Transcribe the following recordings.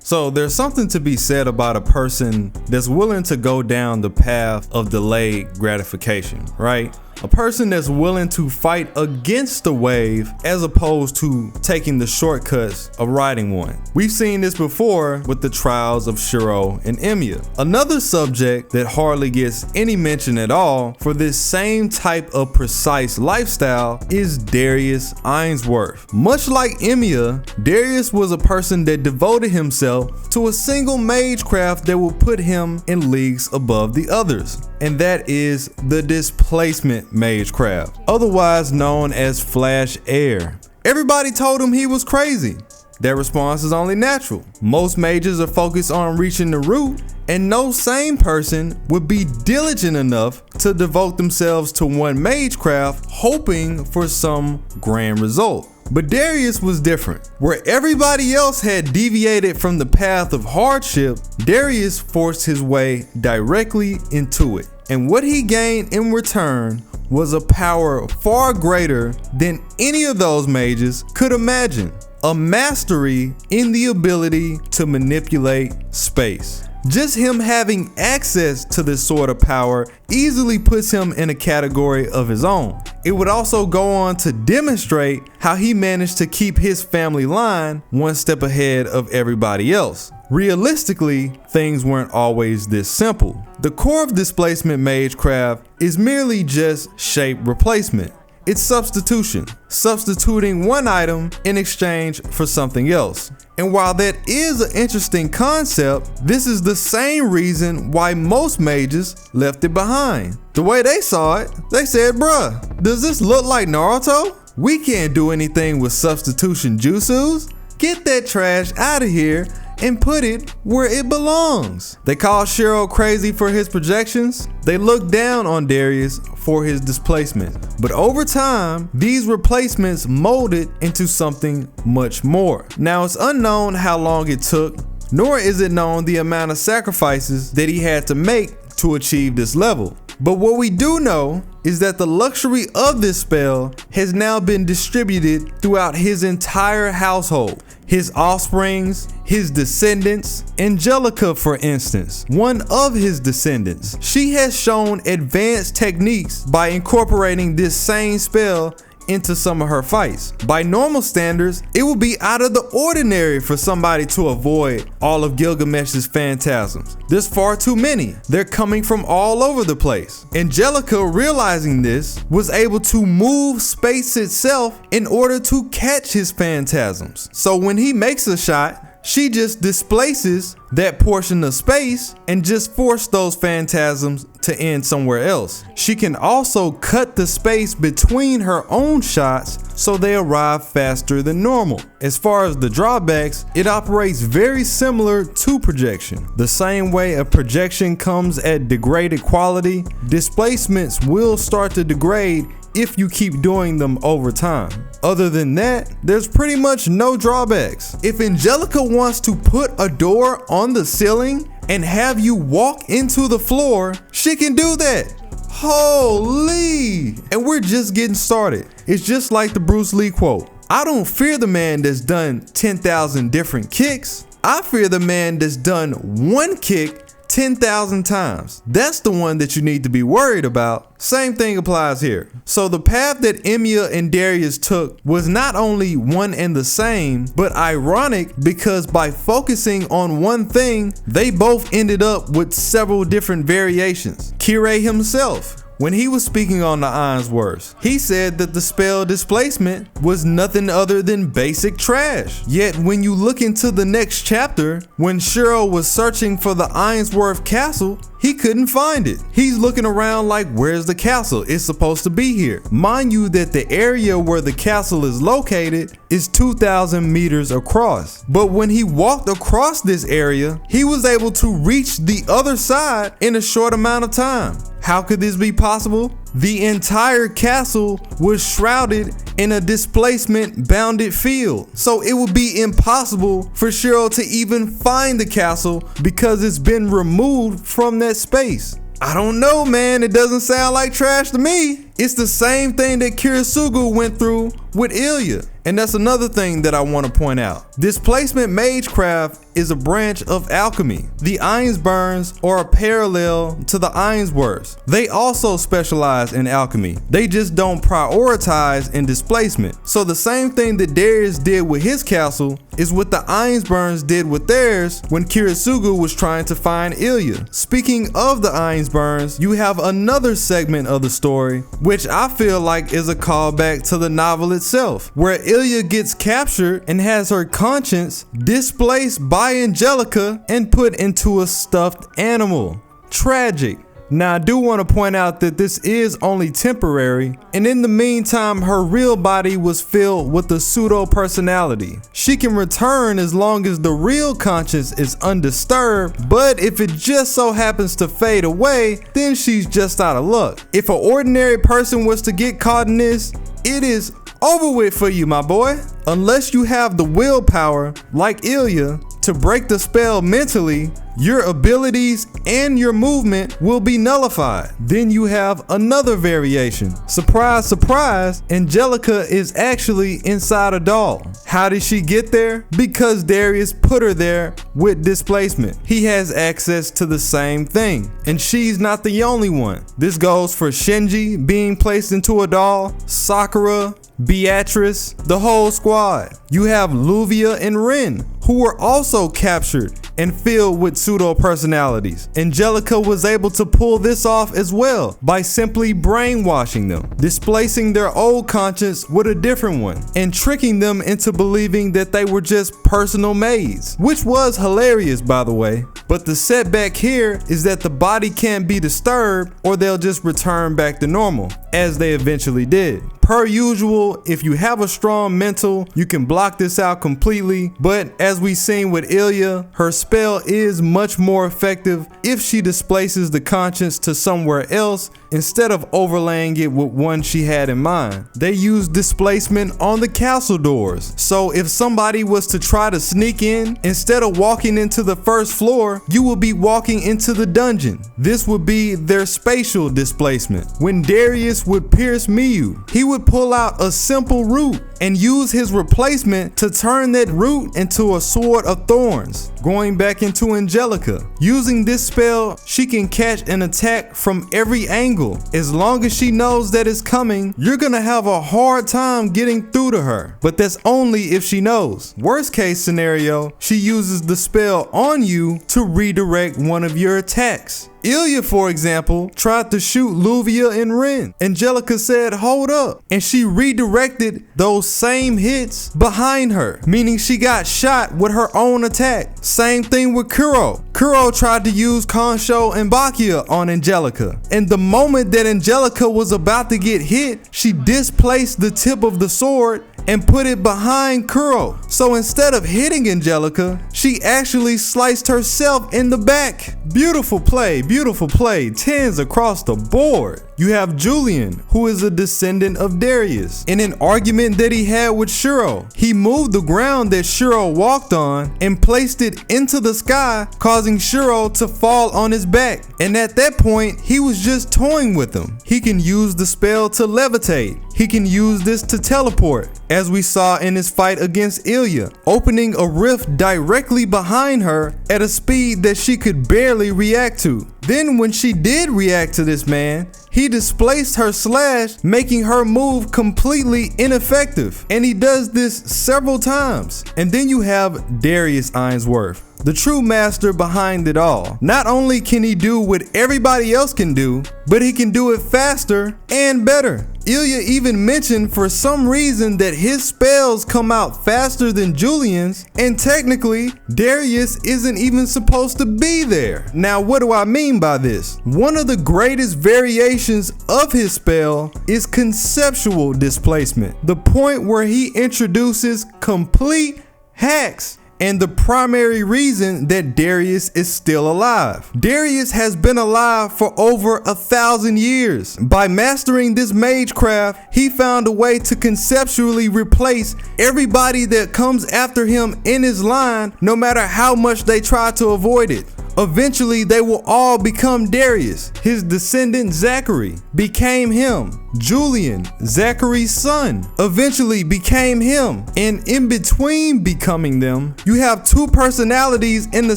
So there's something to be said about a person that's willing to go down the path of delayed gratification, right? A person that's willing to fight against the wave as opposed to taking the shortcuts of riding one. We've seen this before with the trials of Shiro and Emiya. Another subject that hardly gets any mention at all for this same type of precise lifestyle is Darius Ainsworth. Much like Emiya, Darius was a person that devoted himself to a single magecraft that will put him in leagues above the others, and that is the Displacement Magecraft, otherwise known as Flash Air. Everybody told him he was crazy. Their response is only natural. Most mages are focused on reaching the root, and no sane person would be diligent enough to devote themselves to one magecraft hoping for some grand result. But Darius was different. Where everybody else had deviated from the path of hardship, Darius forced his way directly into it. And what he gained in return was a power far greater than any of those mages could imagine. A mastery in the ability to manipulate space. Just him having access to this sort of power easily puts him in a category of his own. It would also go on to demonstrate how he managed to keep his family line one step ahead of everybody else. Realistically, things weren't always this simple. The core of Displacement Magecraft is merely just shape replacement. It's substitution, substituting one item in exchange for something else. And while that is an interesting concept, this is the same reason why most mages left it behind. The way they saw it, they said, bruh, does this look like Naruto? We can't do anything with substitution jutsus. Get that trash out of here and put it where it belongs. They called Shiro crazy for his projections. They looked down on Darius for his displacement. But over time, these replacements molded into something much more. Now, it's unknown how long it took, nor is it known the amount of sacrifices that he had to make to achieve this level. But what we do know is that the luxury of this spell has now been distributed throughout his entire household. His offsprings, his descendants. Angelica, for instance, one of his descendants, she has shown advanced techniques by incorporating this same spell into some of her fights. By normal standards, it would be out of the ordinary for somebody to avoid all of Gilgamesh's phantasms. There's far too many. They're coming from all over the place. Angelica, realizing this, was able to move space itself in order to catch his phantasms. So when he makes a shot, she just displaces that portion of space and just force those phantasms to end somewhere else. She can also cut the space between her own shots so they arrive faster than normal. As far as the drawbacks, it operates very similar to projection. The same way a projection comes at degraded quality, displacements will start to degrade if you keep doing them over time. Other than that, there's pretty much no drawbacks. If Angelica wants to put a door on the ceiling and have you walk into the floor, she can do that. Holy! And we're just getting started. It's just like the Bruce Lee quote. I don't fear the man that's done 10,000 different kicks. I fear the man that's done one kick 10,000 times. That's the one that you need to be worried about. Same thing applies here. So the path that Emiya and Darius took was not only one and the same, but ironic because by focusing on one thing, they both ended up with several different variations. Kirei himself, when he was speaking on the Ainsworths, he said that the spell displacement was nothing other than basic trash. Yet when you look into the next chapter, when Shiro was searching for the Ainsworth castle, he couldn't find it. He's looking around like, where's the castle? It's supposed to be here. Mind you that the area where the castle is located is 2,000 meters across. But when he walked across this area, he was able to reach the other side in a short amount of time. How could this be possible? The entire castle was shrouded in a displacement bounded field. So it would be impossible for Shiro to even find the castle because it's been removed from that space. I don't know, man. It doesn't sound like trash to me. It's the same thing that Kirisugu went through with Ilya. And that's another thing that I want to point out. Displacement Magecraft is a branch of alchemy. The Ainsworths are a parallel to the Ainsworths. They also specialize in alchemy. They just don't prioritize in displacement. So the same thing that Darius did with his castle is what the Ainsworths did with theirs when Kirisugu was trying to find Ilya. Speaking of the Ainsworths, you have another segment of the story, which I feel like is a callback to the novel itself, where Ilya gets captured and has her conscience displaced by Angelica and put into a stuffed animal. Tragic. Now I do want to point out that this is only temporary, and in the meantime her real body was filled with a pseudo personality. She can return as long as the real conscience is undisturbed, but if it just so happens to fade away, then she's just out of luck. If an ordinary person was to get caught in this, it is over with for you, my boy. Unless you have the willpower, like Ilya, to break the spell mentally, your abilities and your movement will be nullified. Then you have another variation. Surprise, surprise, Angelica is actually inside a doll. How did she get there? Because Darius put her there with displacement. He has access to the same thing, and she's not the only one. This goes for Shinji being placed into a doll, Sakura, Beatrice, the whole squad. You have Luvia and Rin, who were also captured and filled with pseudo personalities. Angelica was able to pull this off as well by simply brainwashing them, displacing their old conscience with a different one, and tricking them into believing that they were just personal maids, which was hilarious, by the way. But the setback here is that the body can't be disturbed or they'll just return back to normal, as they eventually did. Per usual, if you have a strong mental, you can block this out completely, but as we've seen with Ilya, her spell is much more effective if she displaces the conscience to somewhere else instead of overlaying it with one she had in mind. They use displacement on the castle doors, so if somebody was to try to sneak in, instead of walking into the first floor, you will be walking into the dungeon. This would be their spatial displacement. When Darius would pierce Miyu, he would pull out a simple root and use his replacement to turn that root into a sword of thorns. Going back into Angelica, using this spell, she can catch an attack from every angle. As long as she knows that it's coming, you're gonna have a hard time getting through to her, but that's only if she knows. Worst case scenario, she uses the spell on you to redirect one of your attacks. Ilya, for example, tried to shoot Luvia and Rin. Angelica said, "Hold up," and she redirected those same hits behind her, meaning she got shot with her own attack. Same thing with Kuro. Kuro tried to use Konsho and Bakia on Angelica, and the moment that Angelica was about to get hit, she displaced the tip of the sword and put it behind Kuro. So instead of hitting Angelica, she actually sliced herself in the back. Beautiful play, 10s across the board. You have Julian, who is a descendant of Darius. In an argument that he had with Shuro, he moved the ground that Shuro walked on and placed it into the sky, causing Shuro to fall on his back. And at that point, he was just toying with him. He can use the spell to levitate. He can use this to teleport, as we saw in his fight against Ilya, opening a rift directly behind her at a speed that she could barely react to. Then when she did react to this man, he displaced her slash, making her move completely ineffective. And he does this several times. And then you have Darius Ainsworth, the true master behind it all. Not only can he do what everybody else can do, but he can do it faster and better. Ilya even mentioned for some reason that his spells come out faster than Julian's, and technically Darius isn't even supposed to be there. Now what do I mean by this? One of the greatest variations of his spell is conceptual displacement, the point where he introduces complete hacks. And the primary reason that Darius is still alive. Darius has been alive for over 1,000 years. By mastering this Magecraft, he found a way to conceptually replace everybody that comes after him in his line, no matter how much they try to avoid it. Eventually, they will all become Darius. His descendant Zachary became him. Julian, Zachary's son, eventually became him. And in between becoming them, you have two personalities in the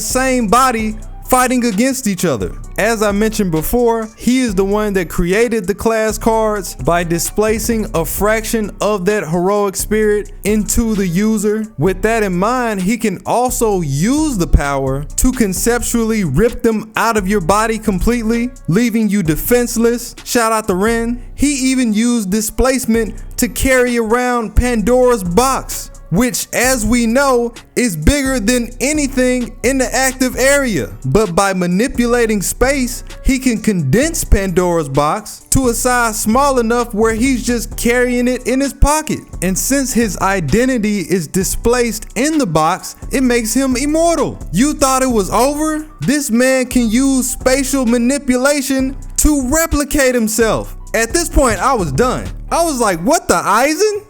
same body fighting against each other. As I mentioned before, he is the one that created the class cards by displacing a fraction of that heroic spirit into the user. With that in mind, he can also use the power to conceptually rip them out of your body completely, leaving you defenseless. Shout out to Ren. He even used displacement to carry around Pandora's box, which, as we know, is bigger than anything in the active area. But by manipulating space, he can condense Pandora's box to a size small enough where he's just carrying it in his pocket. And since his identity is displaced in the box, it makes him immortal. You thought it was over? This man can use spatial manipulation to replicate himself. At this point, I was done. I was like, what the Eisen?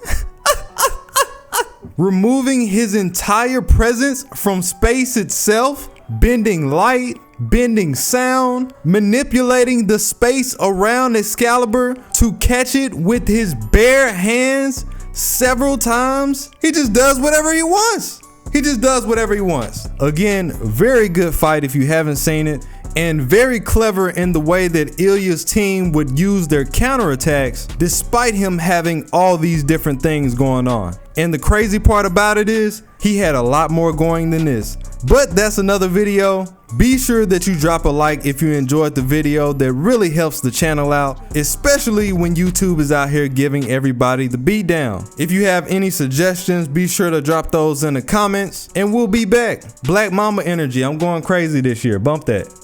Removing his entire presence from space itself, bending light, bending sound, manipulating the space around Excalibur to catch it with his bare hands several times. He just does whatever he wants. He just does whatever he wants. Again, very good fight if you haven't seen it, and very clever in the way that Ilya's team would use their counterattacks despite him having all these different things going on. And the crazy part about it is, he had a lot more going than this. But that's another video. Be sure that you drop a like if you enjoyed the video. That really helps the channel out, especially when YouTube is out here giving everybody the beat down. If you have any suggestions, be sure to drop those in the comments, and we'll be back. Black Mamba energy, I'm going crazy this year. Bump that.